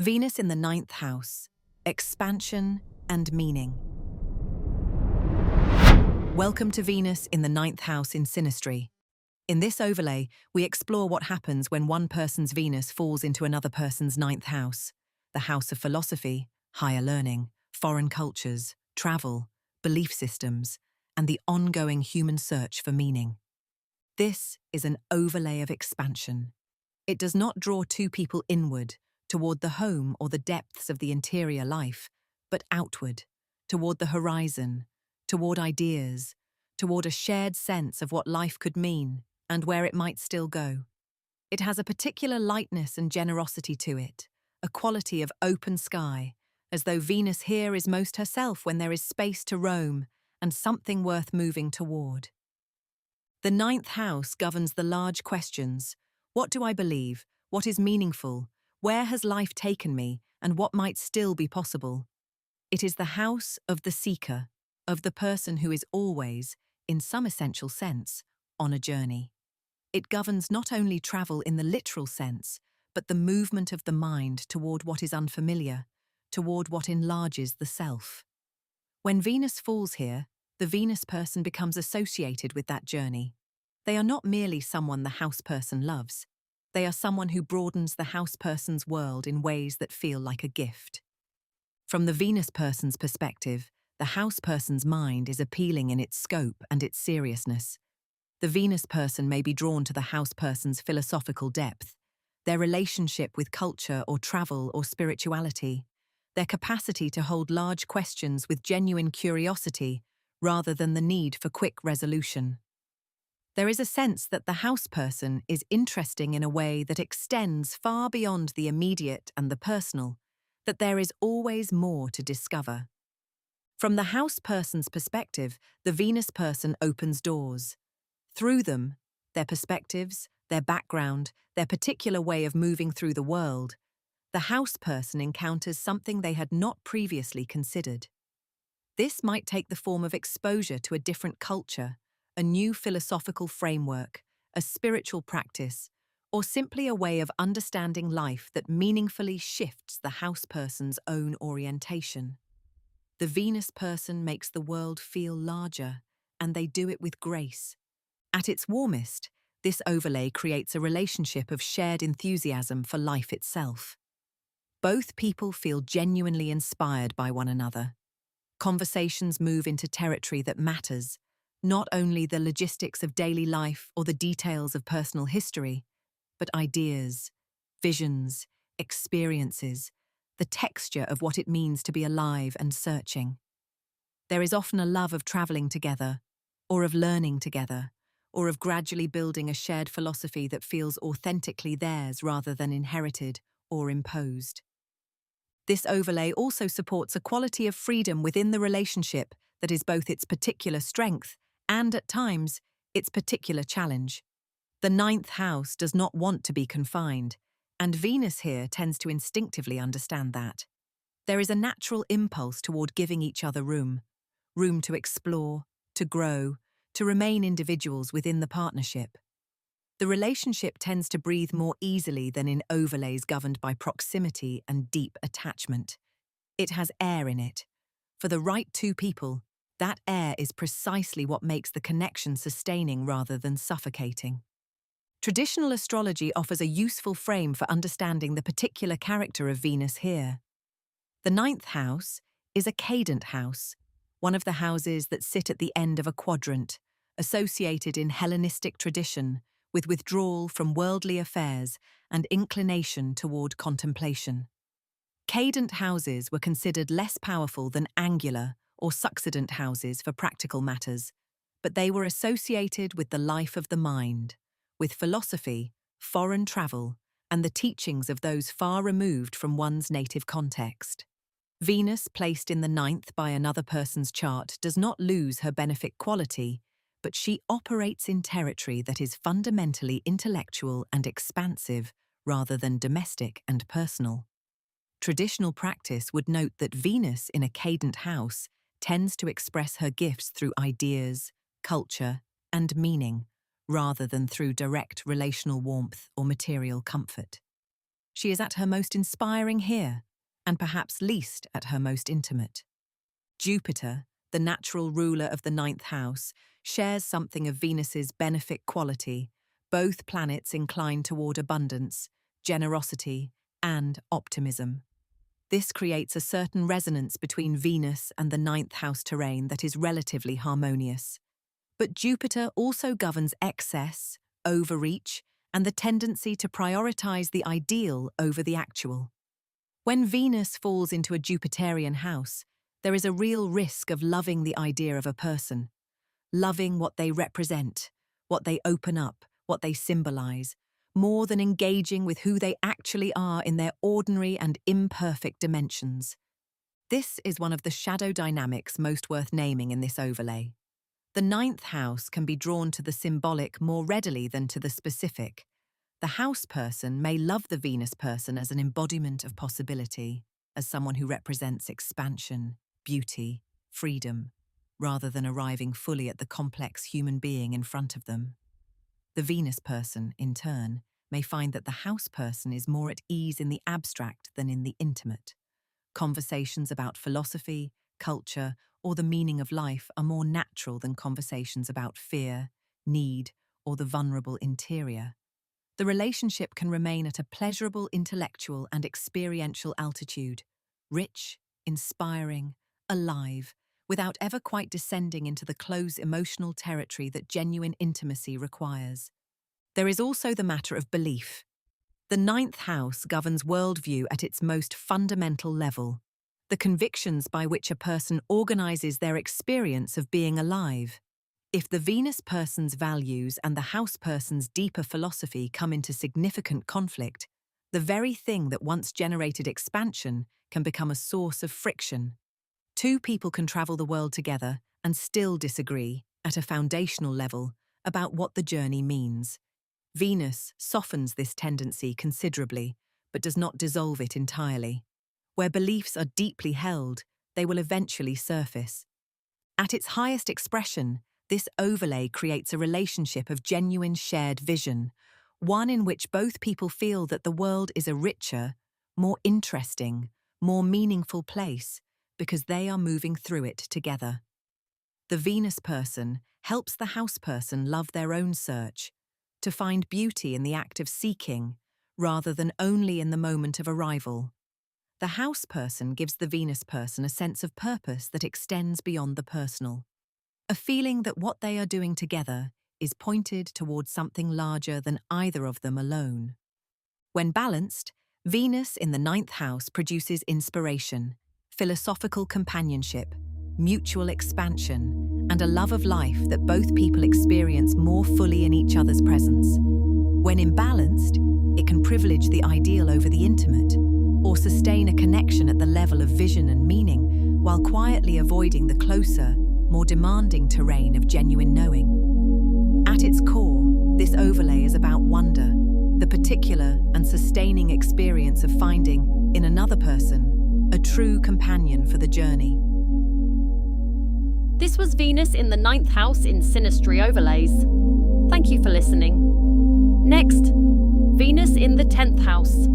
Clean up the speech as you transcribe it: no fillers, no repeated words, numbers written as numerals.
Venus in the ninth house, expansion and meaning. Welcome to Venus in the ninth house in Synastry. In this overlay, we explore what happens when one person's Venus falls into another person's ninth house, the house of philosophy, higher learning, foreign cultures, travel, belief systems, and the ongoing human search for meaning. This is an overlay of expansion. It does not draw two people inward, toward the home or the depths of the interior life, but outward, toward the horizon, toward ideas, toward a shared sense of what life could mean and where it might still go. It has a particular lightness and generosity to it, a quality of open sky, as though Venus here is most herself when there is space to roam and something worth moving toward. The ninth house governs the large questions. What do I believe? What is meaningful? Where has life taken me, and what might still be possible? It is the house of the seeker, of the person who is always, in some essential sense, on a journey. It governs not only travel in the literal sense, but the movement of the mind toward what is unfamiliar, toward what enlarges the self. When Venus falls here, the Venus person becomes associated with that journey. They are not merely someone the house person loves. They are someone who broadens the house person's world in ways that feel like a gift. From the Venus person's perspective, the house person's mind is appealing in its scope and its seriousness. The Venus person may be drawn to the house person's philosophical depth, their relationship with culture or travel or spirituality, their capacity to hold large questions with genuine curiosity rather than the need for quick resolution. There is a sense that the house person is interesting in a way that extends far beyond the immediate and the personal, that there is always more to discover. From the house person's perspective, the Venus person opens doors. Through them, their perspectives, their background, their particular way of moving through the world, the house person encounters something they had not previously considered. This might take the form of exposure to a different culture, a new philosophical framework, a spiritual practice, or simply a way of understanding life that meaningfully shifts the house person's own orientation. The Venus person makes the world feel larger, and they do it with grace. At its warmest, this overlay creates a relationship of shared enthusiasm for life itself. Both people feel genuinely inspired by one another. Conversations move into territory that matters, not only the logistics of daily life or the details of personal history, but ideas, visions, experiences, the texture of what it means to be alive and searching. There is often a love of traveling together, or of learning together, or of gradually building a shared philosophy that feels authentically theirs rather than inherited or imposed. This overlay also supports a quality of freedom within the relationship that is both its particular strength and, at times, its particular challenge. The ninth house does not want to be confined, and Venus here tends to instinctively understand that. There is a natural impulse toward giving each other room to explore, to grow, to remain individuals within the partnership. The relationship tends to breathe more easily than in overlays governed by proximity and deep attachment. It has air in it. For the right two people, that air is precisely what makes the connection sustaining rather than suffocating. Traditional astrology offers a useful frame for understanding the particular character of Venus here. The ninth house is a cadent house, one of the houses that sit at the end of a quadrant, associated in Hellenistic tradition with withdrawal from worldly affairs and inclination toward contemplation. Cadent houses were considered less powerful than angular or succedent houses for practical matters, but they were associated with the life of the mind, with philosophy, foreign travel, and the teachings of those far removed from one's native context. Venus, placed in the ninth by another person's chart, does not lose her benefic quality, but she operates in territory that is fundamentally intellectual and expansive rather than domestic and personal. Traditional practice would note that Venus in a cadent house tends to express her gifts through ideas, culture, and meaning, rather than through direct relational warmth or material comfort. She is at her most inspiring here, and perhaps least at her most intimate. Jupiter, the natural ruler of the ninth house, shares something of Venus's benefic quality, both planets inclined toward abundance, generosity, and optimism. This creates a certain resonance between Venus and the ninth house terrain that is relatively harmonious. But Jupiter also governs excess, overreach, and the tendency to prioritize the ideal over the actual. When Venus falls into a Jupiterian house, there is a real risk of loving the idea of a person, loving what they represent, what they open up, what they symbolize, more than engaging with who they actually are in their ordinary and imperfect dimensions. This is one of the shadow dynamics most worth naming in this overlay. The ninth house can be drawn to the symbolic more readily than to the specific. The house person may love the Venus person as an embodiment of possibility, as someone who represents expansion, beauty, freedom, rather than arriving fully at the complex human being in front of them. The Venus person, in turn, may find that the house person is more at ease in the abstract than in the intimate. Conversations about philosophy, culture, or the meaning of life are more natural than conversations about fear, need, or the vulnerable interior. The relationship can remain at a pleasurable intellectual and experiential altitude, rich, inspiring, alive, without ever quite descending into the close emotional territory that genuine intimacy requires. There is also the matter of belief. The ninth house governs worldview at its most fundamental level, the convictions by which a person organizes their experience of being alive. If the Venus person's values and the house person's deeper philosophy come into significant conflict, the very thing that once generated expansion can become a source of friction. Two people can travel the world together and still disagree, at a foundational level, about what the journey means. Venus softens this tendency considerably, but does not dissolve it entirely. Where beliefs are deeply held, they will eventually surface. At its highest expression, this overlay creates a relationship of genuine shared vision, one in which both people feel that the world is a richer, more interesting, more meaningful place, because they are moving through it together. The Venus person helps the house person love their own search, to find beauty in the act of seeking, rather than only in the moment of arrival. The house person gives the Venus person a sense of purpose that extends beyond the personal, a feeling that what they are doing together is pointed towards something larger than either of them alone. When balanced, Venus in the ninth house produces inspiration, philosophical companionship, mutual expansion, and a love of life that both people experience more fully in each other's presence. When imbalanced, it can privilege the ideal over the intimate, or sustain a connection at the level of vision and meaning, while quietly avoiding the closer, more demanding terrain of genuine knowing. At its core, this overlay is about wonder, the particular and sustaining experience of finding, in another person, a true companion for the journey. This was Venus in the ninth house in Synastry Overlays. Thank you for listening. Next, Venus in the 10th house.